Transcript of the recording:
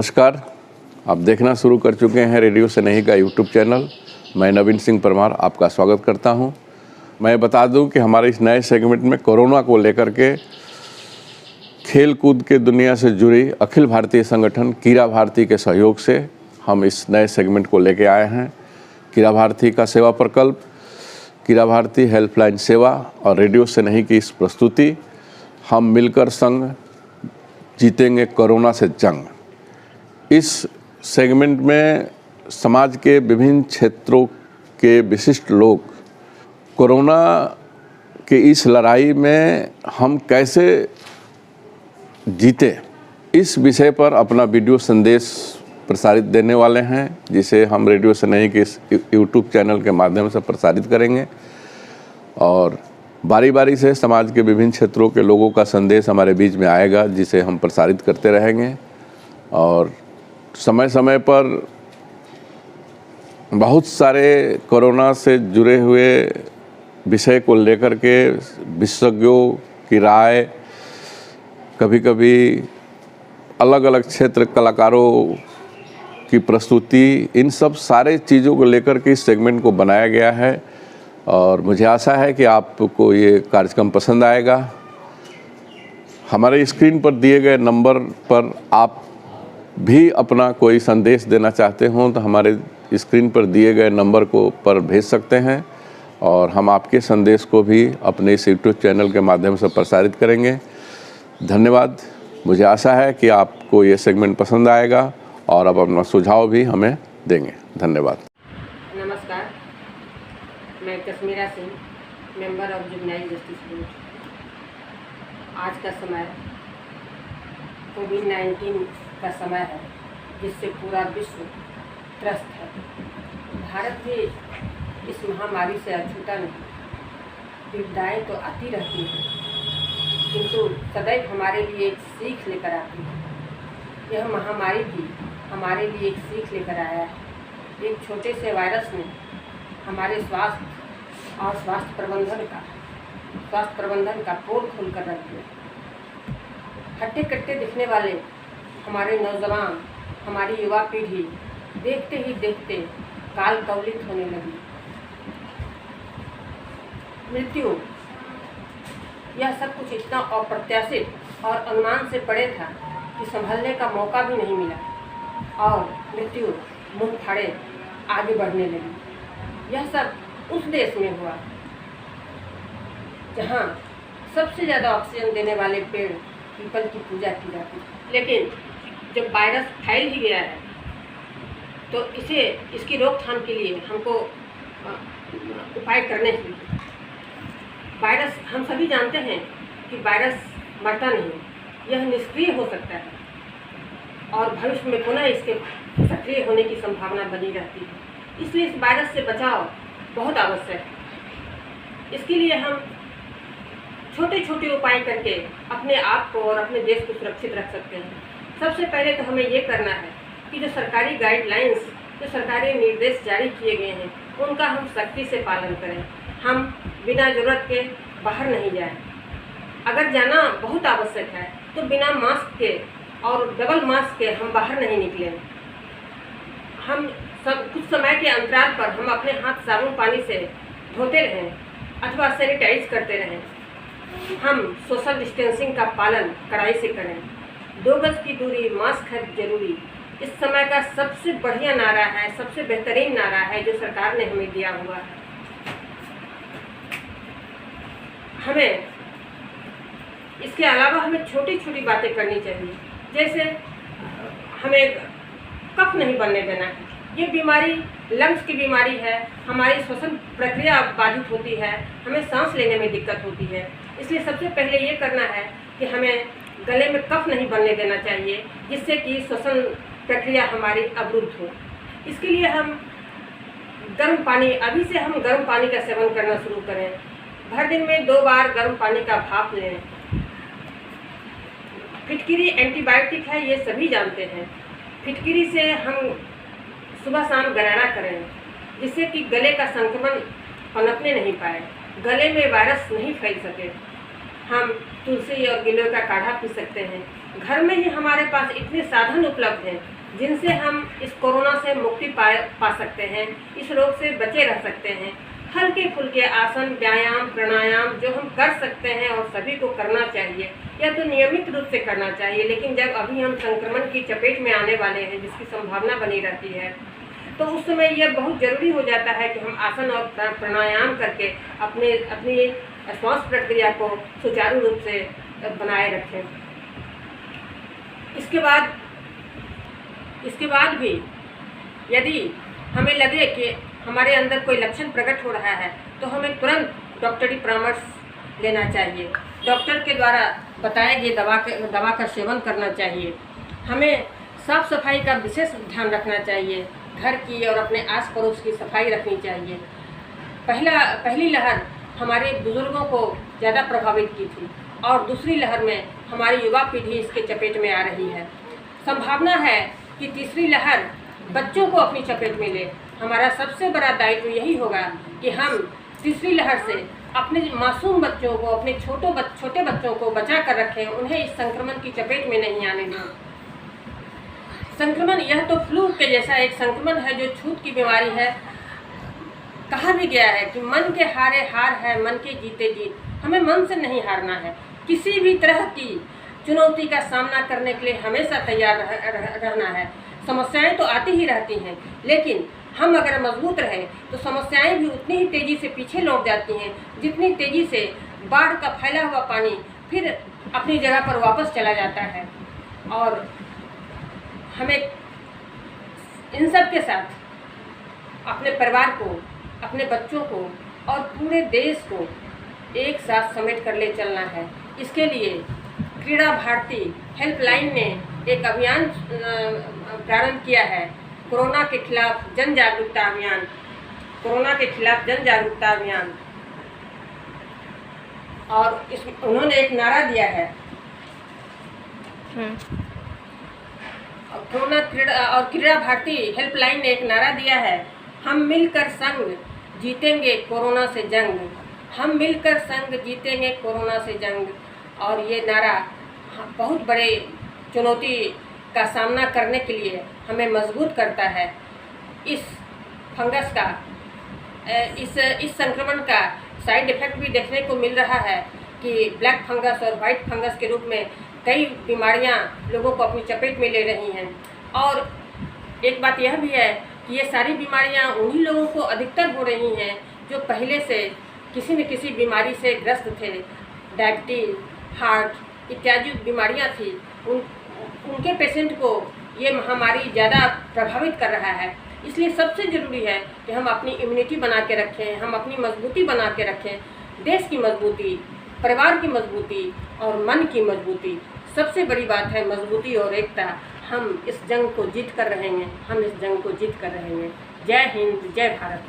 नमस्कार, आप देखना शुरू कर चुके हैं रेडियो सनेही का यूट्यूब चैनल। मैं नवीन सिंह परमार आपका स्वागत करता हूं। मैं बता दूं कि हमारे इस नए सेगमेंट में कोरोना को लेकर के खेल कूद के दुनिया से जुड़ी अखिल भारतीय संगठन कीड़ा भारती के सहयोग से हम इस नए सेगमेंट को लेके आए हैं। कीड़ा भारती का सेवा प्रकल्प, कीड़ा भारती हेल्पलाइन सेवा और रेडियो सनेही की इस प्रस्तुति हम मिलकर संग जीतेंगे कोरोना से जंग। इस सेगमेंट में समाज के विभिन्न क्षेत्रों के विशिष्ट लोग कोरोना के इस लड़ाई में हम कैसे जीते, इस विषय पर अपना वीडियो संदेश प्रसारित देने वाले हैं, जिसे हम रेडियो सनेही के इस यूट्यूब चैनल के माध्यम से प्रसारित करेंगे। और बारी बारी से समाज के विभिन्न क्षेत्रों के लोगों का संदेश हमारे बीच में आएगा, जिसे हम प्रसारित करते रहेंगे। और समय समय पर बहुत सारे कोरोना से जुड़े हुए विषय को लेकर के विशेषज्ञों की राय, कभी कभी अलग अलग क्षेत्र कलाकारों की प्रस्तुति, इन सब सारे चीज़ों को लेकर के इस सेगमेंट को बनाया गया है। और मुझे आशा है कि आपको ये कार्यक्रम पसंद आएगा। हमारे स्क्रीन पर दिए गए नंबर पर आप भी अपना कोई संदेश देना चाहते हों तो हमारे स्क्रीन पर दिए गए नंबर को पर भेज सकते हैं और हम आपके संदेश को भी अपने इस यूट्यूब चैनल के माध्यम से प्रसारित करेंगे। धन्यवाद। मुझे आशा है कि आपको ये सेगमेंट पसंद आएगा और आप अपना सुझाव भी हमें देंगे। धन्यवाद। नमस्कार, मैं Kashmira Singh, member of juvenile justice board. आज का समय कोविड-19 का समय है, जिससे पूरा विश्व त्रस्त है। भारत भी इस महामारी से अछूता नहीं। विपदाएँ तो आती रहती हैं, किंतु सदैव हमारे लिए एक सीख लेकर आती है। यह महामारी भी हमारे लिए एक सीख लेकर आया है। एक छोटे से वायरस ने हमारे स्वास्थ्य और स्वास्थ्य प्रबंधन का पोल खोल कर रख दिया। हट्टे कट्टे दिखने वाले हमारे नौजवान, हमारी युवा पीढ़ी देखते ही देखते काल कवलित होने लगी। मृत्यु, यह सब कुछ इतना अप्रत्याशित और अनुमान से परे था कि संभलने का मौका भी नहीं मिला और मृत्यु मुंह फाड़े आगे बढ़ने लगी। यह सब उस देश में हुआ जहाँ सबसे ज़्यादा ऑक्सीजन देने वाले पेड़ पीपल की पूजा की जाती है। लेकिन जब वायरस फैल ही गया है तो इसकी रोकथाम के लिए हमको उपाय करने चाहिए। वायरस, हम सभी जानते हैं कि वायरस मरता नहीं, यह निष्क्रिय हो सकता है और भविष्य में पुनः इसके सक्रिय होने की संभावना बनी रहती है। इसलिए इस वायरस से बचाव बहुत आवश्यक है। इसके लिए हम छोटे छोटे उपाय करके अपने आप को और अपने देश को सुरक्षित रख सकते हैं। सबसे पहले तो हमें ये करना है कि जो सरकारी गाइडलाइंस, जो सरकारी निर्देश जारी किए गए हैं, उनका हम सख्ती से पालन करें। हम बिना ज़रूरत के बाहर नहीं जाएं। अगर जाना बहुत आवश्यक है तो बिना मास्क के और डबल मास्क के हम बाहर नहीं निकलें। हम सब कुछ समय के अंतराल पर हम अपने हाथ साबुन पानी से धोते रहें अथवा सैनिटाइज करते रहें। हम सोशल डिस्टेंसिंग का पालन कड़ाई से करें। 2 गज की दूरी, मास्क है जरूरी, इस समय का सबसे बढ़िया नारा है, सबसे बेहतरीन नारा है जो सरकार ने हमें दिया हुआ है। हमें इसके अलावा हमें छोटी छोटी बातें करनी चाहिए, जैसे हमें कफ नहीं बनने देना। ये बीमारी लंग्स की बीमारी है, हमारी श्वसन प्रक्रिया बाधित होती है, हमें सांस लेने में दिक्कत होती है। इसलिए सबसे पहले ये करना है कि हमें गले में कफ नहीं बनने देना चाहिए, जिससे कि श्वसन प्रक्रिया हमारी अवरुद्ध हो। इसके लिए हम गर्म पानी, अभी से हम गर्म पानी का सेवन करना शुरू करें। भर दिन में 2 बार गर्म पानी का भाप लें। फिटकिरी एंटीबायोटिक है, ये सभी जानते हैं। फिटकिरी से हम सुबह शाम गरारा करें, जिससे कि गले का संक्रमण पनपने नहीं पाए, गले में वायरस नहीं फैल सके। हम तुलसी और गिलोय का काढ़ा पी सकते हैं। घर में ही हमारे पास इतने साधन उपलब्ध हैं जिनसे हम इस कोरोना से मुक्ति पा सकते हैं, इस रोग से बचे रह सकते हैं। हल्के फुल्के आसन, व्यायाम, प्राणायाम जो हम कर सकते हैं और सभी को करना चाहिए, या तो नियमित रूप से करना चाहिए। लेकिन जब अभी हम संक्रमण की चपेट में आने वाले हैं, जिसकी संभावना बनी रहती है, तो उस समय यह बहुत ज़रूरी हो जाता है कि हम आसन और प्राणायाम करके अपनी श्वास प्रक्रिया को सुचारू रूप से बनाए रखें। इसके बाद भी यदि हमें लगे कि हमारे अंदर कोई लक्षण प्रकट हो रहा है, तो हमें तुरंत डॉक्टरी परामर्श लेना चाहिए। डॉक्टर के द्वारा बताए गए दवा का सेवन करना चाहिए। हमें साफ सफाई का विशेष ध्यान रखना चाहिए। घर की और अपने आस पड़ोस की सफाई रखनी चाहिए। पहली लहर हमारे बुजुर्गों को ज़्यादा प्रभावित की थी, और दूसरी लहर में हमारी युवा पीढ़ी इसके चपेट में आ रही है। संभावना है कि तीसरी लहर बच्चों को अपनी चपेट में ले। हमारा सबसे बड़ा दायित्व यही होगा कि हम तीसरी लहर से अपने मासूम बच्चों को, अपने छोटे बच्चों को बचा कर रखें, उन्हें इस संक्रमण की चपेट में नहीं आने दें। संक्रमण यह तो फ्लू के जैसा एक संक्रमण है जो छूत की बीमारी है। कहा भी गया है कि मन के हारे हार है, मन के जीते जीत। हमें मन से नहीं हारना है। किसी भी तरह की चुनौती का सामना करने के लिए हमेशा तैयार रहना है। समस्याएं तो आती ही रहती हैं, लेकिन हम अगर मजबूत रहें तो समस्याएं भी उतनी ही तेज़ी से पीछे लौट जाती हैं, जितनी तेज़ी से बाढ़ का फैला हुआ पानी फिर अपनी जगह पर वापस चला जाता है। और हमें इन सब के साथ अपने परिवार को, अपने बच्चों को और पूरे देश को एक साथ समेट कर ले चलना है। इसके लिए क्रीड़ा भारती हेल्पलाइन ने एक अभियान प्रारंभ किया है, कोरोना के खिलाफ जन जागरूकता अभियान। और उन्होंने एक नारा दिया है, क्रीड़ा भारती हेल्पलाइन ने एक नारा दिया है, हम मिलकर संग जीतेंगे कोरोना से जंग। हम मिलकर संग जीतेंगे कोरोना से जंग। और ये नारा बहुत बड़े चुनौती का सामना करने के लिए हमें मजबूत करता है। इस फंगस का, इस संक्रमण का साइड इफ़ेक्ट भी देखने को मिल रहा है कि ब्लैक फंगस और वाइट फंगस के रूप में कई बीमारियां लोगों को अपनी चपेट में ले रही हैं। और एक बात यह भी है कि ये सारी बीमारियां उन्हीं लोगों को अधिकतर हो रही हैं जो पहले से किसी न किसी बीमारी से ग्रस्त थे। डायबिटीज, हार्ट इत्यादि बीमारियां थी, उनके पेशेंट को ये महामारी ज़्यादा प्रभावित कर रहा है। इसलिए सबसे ज़रूरी है कि हम अपनी इम्यूनिटी बना के रखें, हम अपनी मजबूती बना के रखें। देश की मजबूती, परिवार की मजबूती और मन की मजबूती, सबसे बड़ी बात है मजबूती और एकता। हम इस जंग को जीत कर रहेंगे, हम इस जंग को जीत कर रहेंगे। जय हिंद, जय भारत।